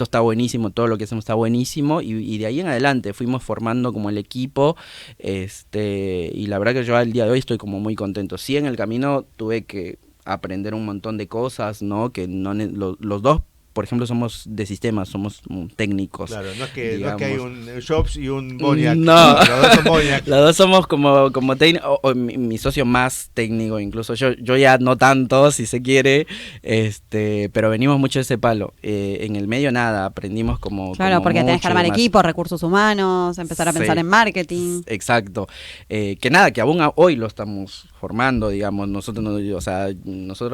está buenísimo, todo lo que hacemos está buenísimo, y de ahí en adelante fuimos formando como el equipo, y la verdad que yo al día de hoy estoy como muy contento. Sí, en el camino tuve que aprender un montón de cosas, ¿no? Que no los dos, por ejemplo, somos de sistemas, somos técnicos. Claro, no es que hay un Jobs y un Boniac. No, los dos son Boniac. Los dos somos como técnicos, mi socio más técnico, incluso yo ya no tanto, si se quiere, pero venimos mucho de ese palo. En el medio nada, aprendimos como... Claro, como porque tenés que armar equipos, recursos humanos, empezar a pensar en marketing. Exacto. Que nada, que aún hoy lo estamos formando, digamos, nosotros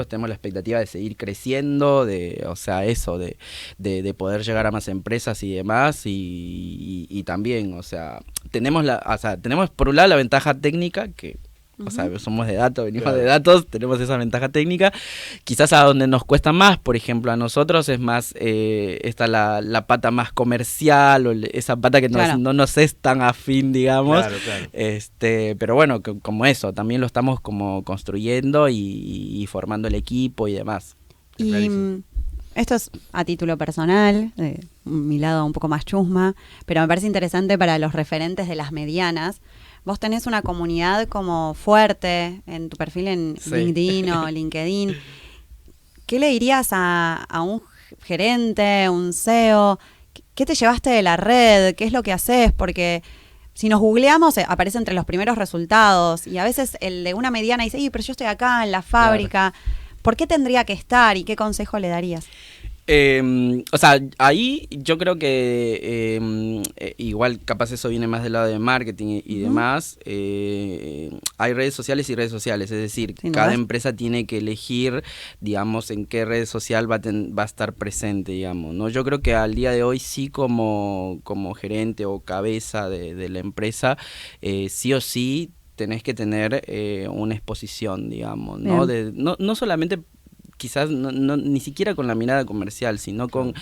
tenemos la expectativa de seguir creciendo, de poder llegar a más empresas y demás, y también, o sea, tenemos por un lado la ventaja técnica que, o sea, somos de datos, venimos de datos, tenemos esa ventaja técnica. Quizás a donde nos cuesta más, por ejemplo, a nosotros es más está la pata más comercial, o esa pata que no nos es tan afín, digamos. Claro. Pero bueno, como eso, también lo estamos como construyendo y formando el equipo y demás. Y esto es a título personal, mi lado un poco más chusma, pero me parece interesante para los referentes de las medianas. Vos tenés una comunidad como fuerte en tu perfil en LinkedIn o LinkedIn. ¿Qué le dirías a un gerente, un CEO? ¿Qué te llevaste de la red? ¿Qué es lo que haces? Porque si nos googleamos, aparece entre los primeros resultados. Y a veces el de una mediana dice, pero yo estoy acá en la fábrica. Claro. ¿Por qué tendría que estar y qué consejo le darías? O sea, ahí yo creo que igual capaz eso viene más del lado de marketing y demás. Hay redes sociales y redes sociales, es decir, cada empresa tiene que elegir, digamos, en qué red social va a estar presente, digamos, ¿no? Yo creo que al día de hoy sí como gerente o cabeza de la empresa, sí o sí tenés que tener una exposición, digamos, ¿no? No solamente quizás ni siquiera con la mirada comercial, sino con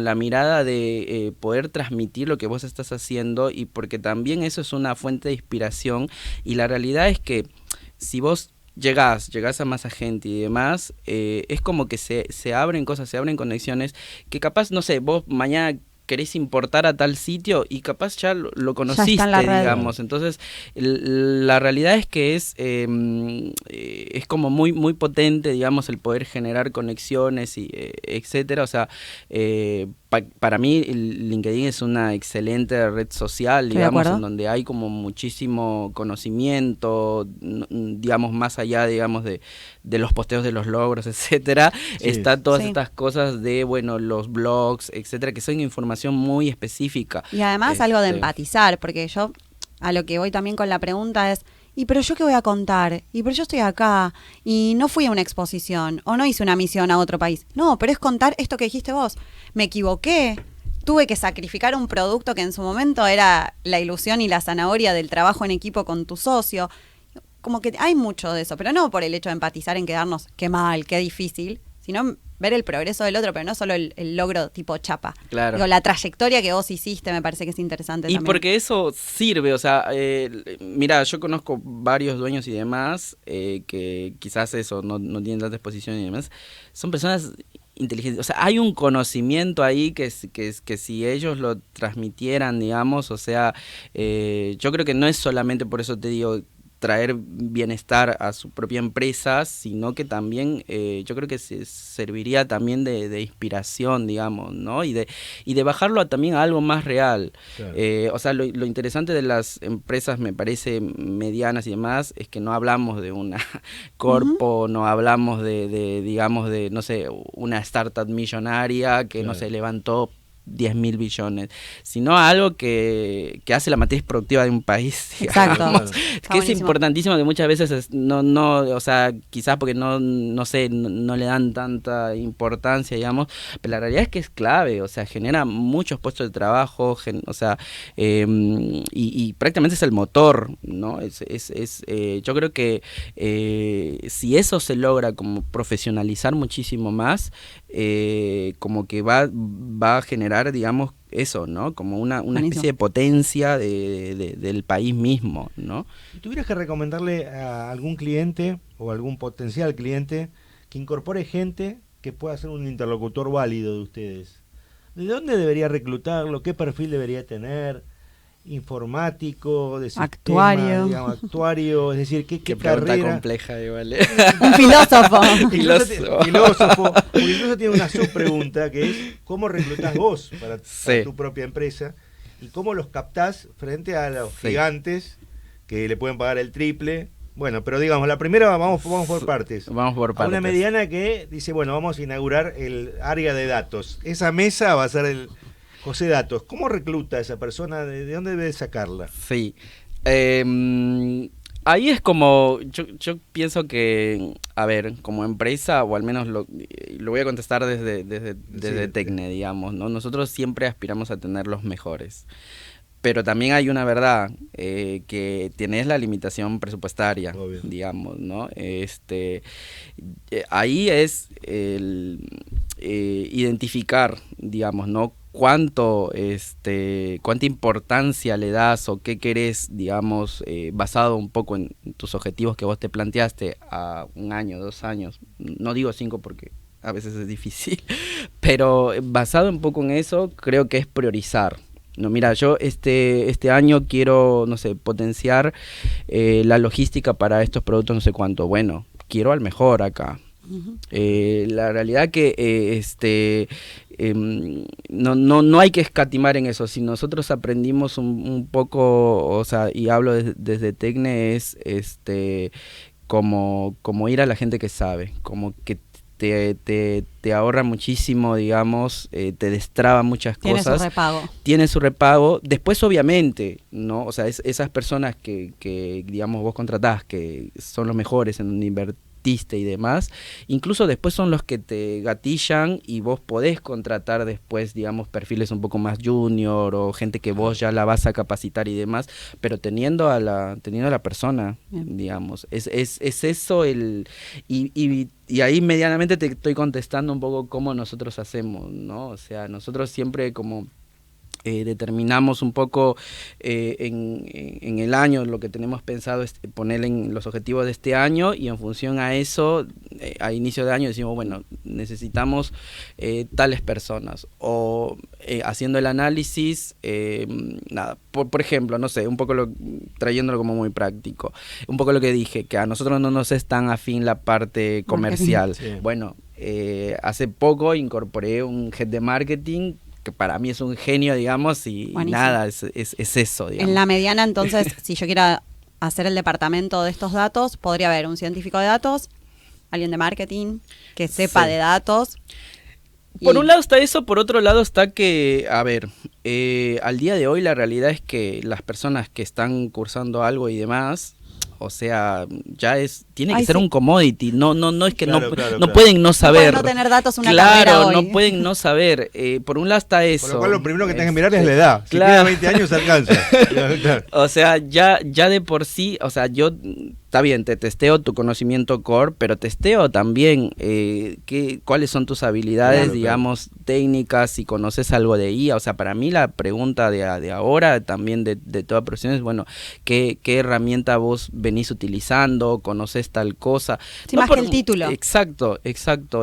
la mirada de poder transmitir lo que vos estás haciendo, y porque también eso es una fuente de inspiración, y la realidad es que si vos llegás a más gente y demás, es como que se abren cosas, se abren conexiones que capaz, no sé, vos mañana querés importar a tal sitio y capaz ya lo conociste, digamos. Entonces, la realidad es que es como muy, muy potente, digamos, el poder generar conexiones y etcétera. O sea, para mí LinkedIn es una excelente red social, digamos, en donde hay como muchísimo conocimiento, digamos, más allá, digamos, de los posteos de los logros, etcétera. Sí. Está todas estas cosas de, bueno, los blogs, etcétera, que son información muy específica. Y además algo de empatizar, porque yo a lo que voy también con la pregunta es, ¿y pero yo qué voy a contar? ¿Y pero yo estoy acá? Y no fui a una exposición o no hice una misión a otro país. No, pero es contar esto que dijiste vos. Me equivoqué, tuve que sacrificar un producto que en su momento era la ilusión y la zanahoria del trabajo en equipo con tu socio. Como que hay mucho de eso, pero no por el hecho de empatizar en quedarnos qué mal, qué difícil, sino ver el progreso del otro, pero no solo el logro tipo chapa. Claro. Digo, la trayectoria que vos hiciste me parece que es interesante y también. Porque eso sirve, o sea, mira, yo conozco varios dueños y demás que quizás eso, no tienen tanta exposición y demás, son personas inteligentes, o sea, hay un conocimiento ahí que si ellos lo transmitieran, digamos, o sea, yo creo que no es solamente, por eso te digo, traer bienestar a su propia empresa, sino que también yo creo que se serviría también de inspiración, digamos, ¿no? Y de bajarlo también a algo más real. Claro. O sea, lo interesante de las empresas, me parece, medianas y demás, es que no hablamos de una corpo, no hablamos de digamos, de, no sé, una startup millonaria que, no sé, levantó 10.000 billones, sino algo que hace la matriz productiva de un país, digamos. Exacto. Que es importantísimo, que muchas veces no, o sea, quizás porque no sé, no le dan tanta importancia, digamos, pero la realidad es que es clave, o sea, genera muchos puestos de trabajo, o sea, y prácticamente es el motor, ¿no? Yo creo que si eso se logra como profesionalizar muchísimo más, como que va a generar, digamos, eso, ¿no? Como una especie de potencia del país mismo, ¿no? Si tuvieras que recomendarle a algún cliente o algún potencial cliente que incorpore gente que pueda ser un interlocutor válido de ustedes, ¿de dónde debería reclutarlo? ¿Qué perfil debería tener? Informático, de sistema, actuario, digamos, actuario, es decir, ¿qué pregunta carrera? Compleja igual. Un filósofo. Filósofo, porque incluso tiene una subpregunta que es ¿cómo reclutás vos para tu propia empresa? Y cómo los captás frente a los gigantes que le pueden pagar el triple. Bueno, pero digamos, la primera vamos por partes. Vamos por partes. A una mediana que dice, bueno, vamos a inaugurar el área de datos. Esa mesa va a ser el José Datos. ¿Cómo recluta a esa persona? ¿De dónde debe sacarla? Sí. Ahí es como, yo pienso que, a ver, como empresa, o al menos lo voy a contestar desde Tecne, digamos, ¿no? Nosotros siempre aspiramos a tener los mejores. Pero también hay una verdad, que tienes la limitación presupuestaria, obvio, digamos, ¿no? Ahí es el identificar, digamos, ¿no? Cuánta importancia le das o qué querés, digamos, basado un poco en tus objetivos que vos te planteaste a 1 año, 2 años, no digo 5 porque a veces es difícil, pero basado un poco en eso, creo que es priorizar. No, mira, yo este año quiero, no sé, potenciar la logística para estos productos, no sé cuánto. Bueno, quiero al mejor acá. La realidad que no hay que escatimar en eso. Si nosotros aprendimos un poco, o sea, y hablo desde Tecne, es como ir a la gente que sabe, como que te ahorra muchísimo, digamos, te destraba muchas cosas. Tiene su repago. Después, obviamente, ¿no? O sea, esas personas que, digamos, vos contratás, que son los mejores en donde invertiste y demás, incluso después son los que te gatillan y vos podés contratar después, digamos, perfiles un poco más junior o gente que vos ya la vas a capacitar y demás, pero teniendo a la persona, digamos, es eso y ahí medianamente te estoy contestando un poco cómo nosotros hacemos, ¿no? O sea, nosotros siempre como determinamos un poco en el año lo que tenemos pensado es poner en los objetivos de este año y en función a eso a inicio de año decimos bueno, necesitamos tales personas o haciendo el análisis nada, por ejemplo, no sé, un poco trayéndolo como muy práctico, un poco lo que dije, que a nosotros no nos es tan afín la parte comercial. Sí. Bueno, hace poco incorporé un head de marketing que para mí es un genio, digamos, y Buenísimo. nada, es eso, digamos. En la mediana, entonces, si yo quiero hacer el departamento de estos datos, podría haber un científico de datos, alguien de marketing que sepa Sí. de datos. Por y- un lado está eso, por otro lado está que, a ver, al día de hoy la realidad es que las personas que están cursando algo y demás, o sea, tiene que Ay, ser sí. un commodity, no es que Claro, no, claro, no claro. pueden no No saber. pueden no tener datos una carrera Claro, hoy. no pueden no saber. Por un lado está eso. Por lo cual lo primero que tenés que mirar es la edad. Si Claro. tiene 20 años alcanza. Claro. O sea, ya de por sí, o sea, yo, está bien, te testeo tu conocimiento core, pero testeo también cuáles son tus habilidades, Claro, digamos, técnicas, si conoces algo de IA. O sea, para mí la pregunta de ahora, también de toda profesión, es, bueno, ¿qué herramienta vos venís utilizando? ¿Conoces tal cosa? Sí, más que el título. Exacto.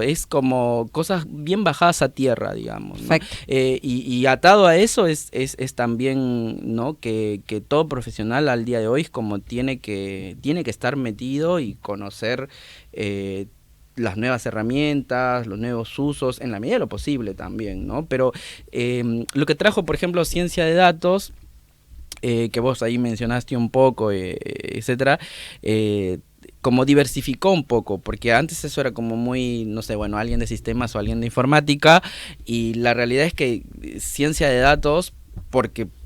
Es como cosas bien bajadas a tierra, digamos, ¿no? Perfecto. Y atado a eso es también, ¿no? Que todo profesional al día de hoy es como tiene que estar metido y conocer las nuevas herramientas, los nuevos usos, en la medida de lo posible también, ¿no? Pero lo que trajo, por ejemplo, ciencia de datos, que vos ahí mencionaste un poco, etcétera, como diversificó un poco, porque antes eso era como muy, no sé, bueno, alguien de sistemas o alguien de informática, y la realidad es que ciencia de datos,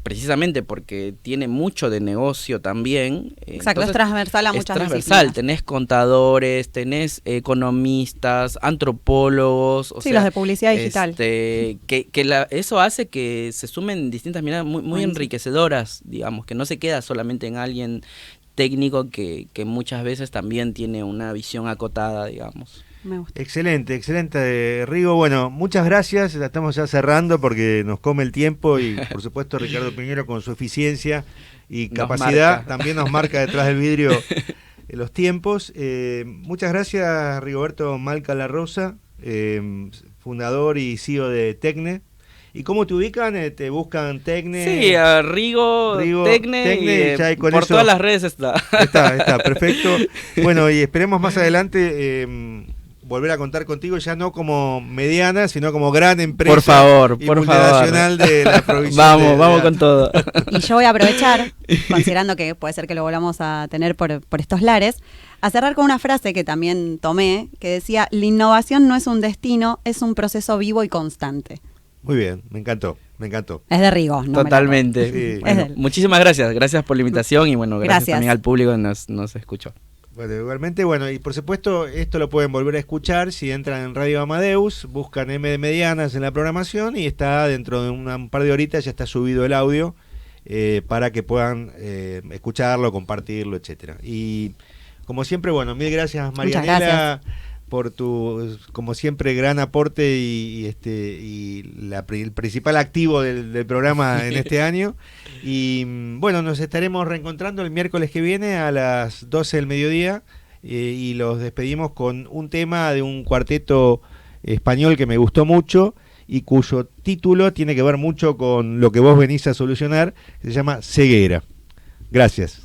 precisamente porque tiene mucho de negocio también. Exacto, entonces, es transversal a es muchas transversal, disciplinas. tenés contadores, tenés economistas, antropólogos, o Sí, sea, los de publicidad digital. eso hace que se sumen distintas miradas muy Buenísimo. enriquecedoras, digamos, que no se queda solamente en alguien técnico que muchas veces también tiene una visión acotada, digamos. Me gusta. Excelente, Rigo. Bueno, muchas gracias. Estamos ya cerrando porque nos come el tiempo y, por supuesto, Ricardo Piñero con su eficiencia y Nos capacidad marca. también nos marca detrás del vidrio los tiempos. Muchas gracias, Rigoberto Malca La Rosa, fundador y CEO de Tecne. ¿Y cómo te ubican? ¿Te buscan Tecne? Sí, a Rigo, Tecne, y ya con por eso todas las redes está. Está, perfecto. Bueno, y esperemos más adelante volver a contar contigo, ya no como mediana, sino como gran empresa Por favor, y por multinacional favor. de la provisión. Vamos con todo. Y yo voy a aprovechar, considerando que puede ser que lo volvamos a tener por estos lares, a cerrar con una frase que también tomé, que decía: la innovación no es un destino, es un proceso vivo y constante. Muy bien, me encantó. Es de Rigo, ¿no? Totalmente. Sí. Bueno, Es de él. muchísimas gracias por la invitación y bueno, gracias también al público que nos escuchó. Bueno, igualmente, bueno, y por supuesto, esto lo pueden volver a escuchar si entran en Radio Amadeus, buscan M de Medianas en la programación y está dentro de un par de horitas, ya está subido el audio para que puedan escucharlo, compartirlo, etcétera. Y como siempre, bueno, mil gracias, Marianela, gracias. por tu, como siempre, gran aporte y el principal activo del programa en este año. Y bueno, nos estaremos reencontrando el miércoles que viene a las 12 del mediodía y los despedimos con un tema de un cuarteto español que me gustó mucho y cuyo título tiene que ver mucho con lo que vos venís a solucionar, que se llama Ceguera. Gracias.